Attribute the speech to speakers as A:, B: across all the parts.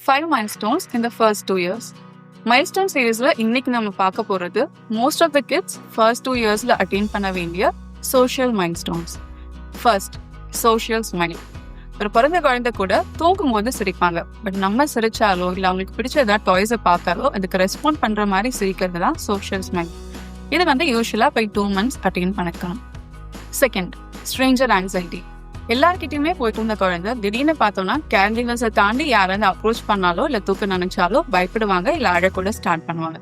A: 5 milestones in the first 2 years. Milestone சீரீஸ்ல இன்னைக்கு நம்ம பார்க்க போறது most of the kids first 2 இயர்ஸ்ல அட்டைன் பண்ண வேண்டிய social milestones. First, social smile. ஒரு பிறந்த குழந்தை கூட தூங்கும் போது சிரிப்பாங்க. பட் நம்ம சிரிச்சாலோ இல்லை அவங்களுக்கு பிடிச்ச ஏதாவது டாய்ஸை பார்த்தாலோ அதுக்கு ரெஸ்பாண்ட் பண்ற மாதிரி சிரிக்கிறது தான் சோஷியல் ஸ்மைல். இது யூஸ்வலா பை 2 months அட்டைன் பண்ணிக்கலாம். Second, stranger anxiety. எல்லார்கிட்டயுமே போயிட்டு இருந்த குழந்தை திடீர்னு பார்த்தோம்னா கேர்கிவர்ஸை தாண்டி யாராவது அப்ரோச் பண்ணாலோ இல்லை தூக்க நினைச்சாலோ பயப்படுவாங்க, இல்லை அழக்கூட ஸ்டார்ட் பண்ணுவாங்க.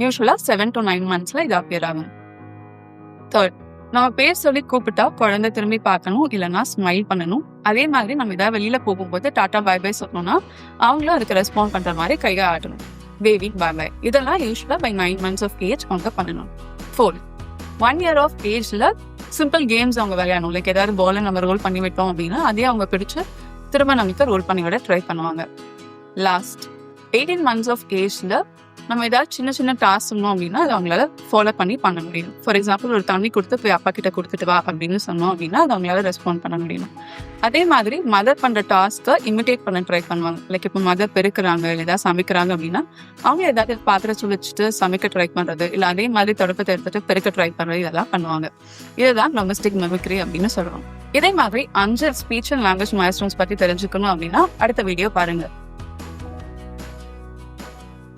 A: யூஸ்வலா 7 to 9 months இது அப்பியர் ஆகும். தேர்ட், நம்ம பேர் சொல்லி கூப்பிட்டா குழந்தை திரும்பி பார்க்கணும், இல்லைன்னா ஸ்மைல் பண்ணணும். அதே மாதிரி நம்ம ஏதாவது வெளியில போகும்போது டாட்டா பை பை சொன்னோம்னா அவங்களும் அதுக்கு ரெஸ்பாண்ட் பண்ற மாதிரி கையை ஆட்டணும். பேபி பை பை இதெல்லாம் யூஸ்வலா பை 9 months of age அவங்க பண்ணணும். ஃபோர்த், 1 year of ageல சிம்பிள் கேம்ஸ் அவங்க விளையாடணும். லைக் ஏதாவது பாலை நம்ம ரோல் பண்ணி விட்டோம் அப்படின்னா அதே அவங்க பிடிச்சு திரும்ப நமக்கு ரோல் பண்ணி விட ட்ரை பண்ணுவாங்க. லாஸ்ட், 18 months of ஏஜ்ல நம்ம ஏதாவது சின்ன சின்ன டாஸ்க் சொன்னோம் அப்படின்னா அது அவங்களால ஃபாலோ பண்ண முடியும். ஃபார் எக்ஸாம்பிள், ஒரு தண்ணி கொடுத்து போய் அப்பா கிட்ட கொடுத்துட்டு வா அப்படின்னு சொன்னோம் அப்படின்னா அது அவங்களால ரெஸ்பாண்ட் பண்ண முடியும். அதே மாதிரி மதர் பண்ற டாஸ்க்கை இமிடேட் பண்ண ட்ரை பண்ணுவாங்க. லைக் இப்போ மதர் பெருக்குறாங்க, ஏதாவது சமைக்கிறாங்க அப்படின்னா அவங்க ஏதாவது பாத்திரம் சுழிச்சுட்டு சமைக்க ட்ரை பண்றது, இல்லை அதே மாதிரி தொடப்பத்தை எடுத்துட்டு பெருக்க ட்ரை பண்றது, இதெல்லாம் பண்ணுவாங்க. இதுதான் டொமஸ்டிக் மிமிக்ரி அப்படின்னு சொல்றோம். இதே மாதிரி 5 ஸ்பீச் அண்ட் லாங்குவேஜ் மைல்ஸ்டோன்ஸ் பத்தி தெரிஞ்சுக்கணும் அப்படின்னா அடுத்த வீடியோ பாருங்க.